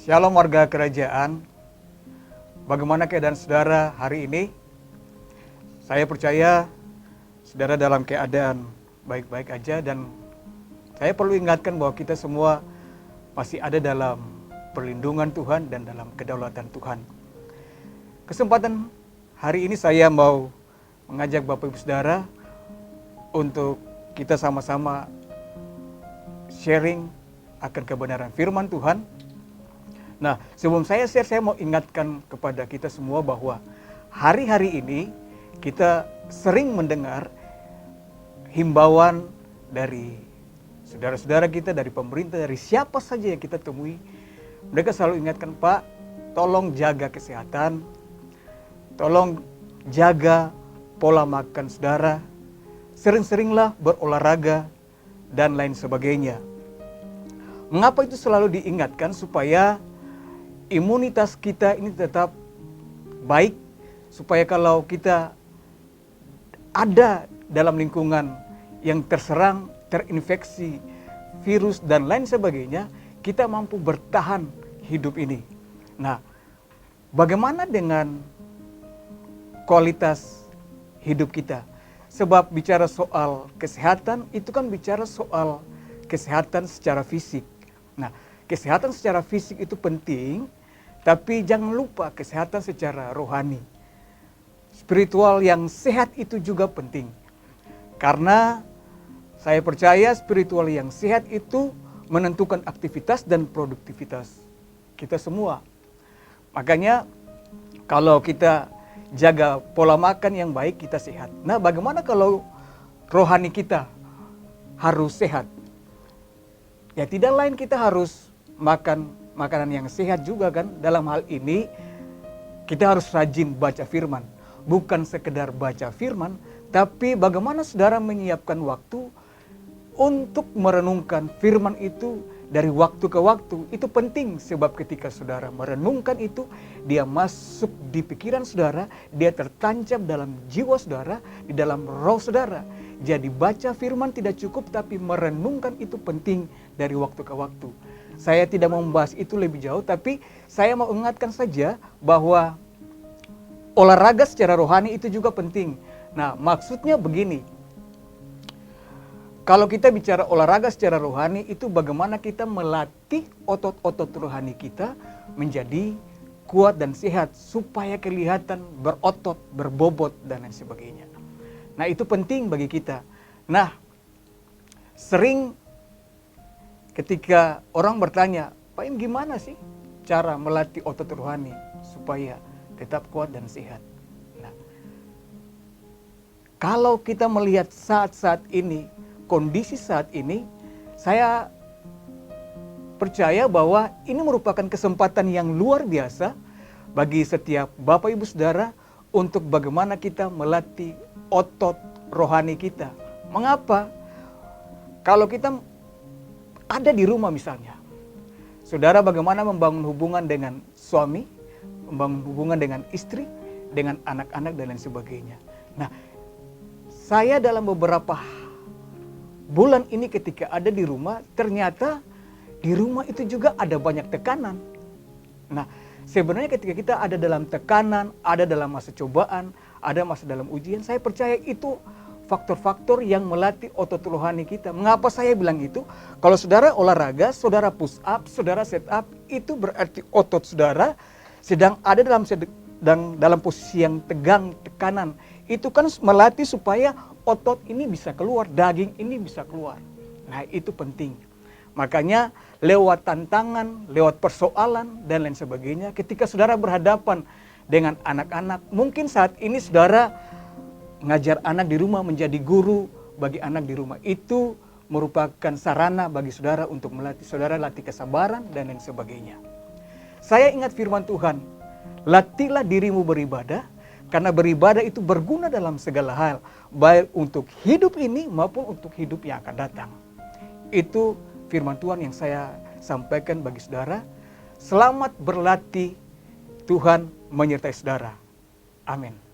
Shalom warga kerajaan. Bagaimana keadaan saudara hari ini? Saya percaya saudara dalam keadaan baik-baik aja, dan saya perlu ingatkan bahwa kita semua masih ada dalam perlindungan Tuhan dan dalam kedaulatan Tuhan. Kesempatan hari ini saya mau mengajak Bapak Ibu Saudara untuk kita sama-sama sharing akan kebenaran firman Tuhan. Nah, sebelum saya share, saya mau ingatkan kepada kita semua bahwa hari-hari ini kita sering mendengar himbauan dari saudara-saudara kita, dari pemerintah, dari siapa saja yang kita temui. Mereka selalu ingatkan, Pak, tolong jaga kesehatan, tolong jaga pola makan saudara, sering-seringlah berolahraga, dan lain sebagainya. Mengapa itu selalu diingatkan? Supaya imunitas kita ini tetap baik, supaya kalau kita ada dalam lingkungan yang terserang, terinfeksi virus dan lain sebagainya, kita mampu bertahan hidup ini. Nah, bagaimana dengan kualitas hidup kita? Sebab bicara soal kesehatan, itu kan bicara soal kesehatan secara fisik. Nah, kesehatan secara fisik itu penting, tapi jangan lupa kesehatan secara rohani. Spiritual yang sehat itu juga penting. Karena saya percaya spiritual yang sehat itu menentukan aktivitas dan produktivitas kita semua. Makanya kalau kita jaga pola makan yang baik, kita sehat. Nah, bagaimana kalau rohani kita harus sehat? Ya tidak lain, kita harus makan makanan yang sehat juga kan. Dalam hal ini kita harus rajin baca firman. Bukan sekedar baca firman, tapi bagaimana saudara menyiapkan waktu untuk merenungkan firman itu dari waktu ke waktu. Itu penting, sebab ketika saudara merenungkan itu, dia masuk di pikiran saudara, dia tertancap dalam jiwa saudara, di dalam roh saudara. Jadi baca firman tidak cukup, tapi merenungkan itu penting dari waktu ke waktu. Saya tidak mau membahas itu lebih jauh, tapi saya mau ingatkan saja bahwa olahraga secara rohani itu juga penting. Nah, maksudnya begini. Kalau kita bicara olahraga secara rohani, itu bagaimana kita melatih otot-otot rohani kita menjadi kuat dan sehat, supaya kelihatan berotot, berbobot, dan lain sebagainya. Nah, itu penting bagi kita. Nah, sering ketika orang bertanya, Pak Im, gimana sih cara melatih otot rohani supaya tetap kuat dan sehat? Nah, kalau kita melihat saat-saat ini, kondisi saat ini, saya percaya bahwa ini merupakan kesempatan yang luar biasa bagi setiap Bapak Ibu Saudara untuk bagaimana kita melatih otot rohani kita. Mengapa? Kalau kita ada di rumah misalnya, saudara bagaimana membangun hubungan dengan suami, membangun hubungan dengan istri, dengan anak-anak dan lain sebagainya. Nah, saya dalam beberapa bulan ini ketika ada di rumah, ternyata di rumah itu juga ada banyak tekanan. Nah, sebenarnya ketika kita ada dalam tekanan, ada dalam masa cobaan, ada masa dalam ujian, saya percaya itu faktor-faktor yang melatih otot rohani kita. Mengapa saya bilang itu? Kalau saudara olahraga, saudara push up, saudara set up, itu berarti otot saudara sedang ada dalam posisi yang tegang, tekanan. Itu kan melatih supaya otot ini bisa keluar, daging ini bisa keluar. Nah, itu penting. Makanya lewat tantangan, lewat persoalan, dan lain sebagainya, ketika saudara berhadapan dengan anak-anak, mungkin saat ini saudara ngajar anak di rumah, menjadi guru bagi anak di rumah, itu merupakan sarana bagi saudara untuk melatih saudara, latih kesabaran dan lain sebagainya. Saya ingat firman Tuhan, latihlah dirimu beribadah, karena beribadah itu berguna dalam segala hal, baik untuk hidup ini maupun untuk hidup yang akan datang. Itu firman Tuhan yang saya sampaikan bagi saudara. Selamat berlatih, Tuhan menyertai saudara. Amin.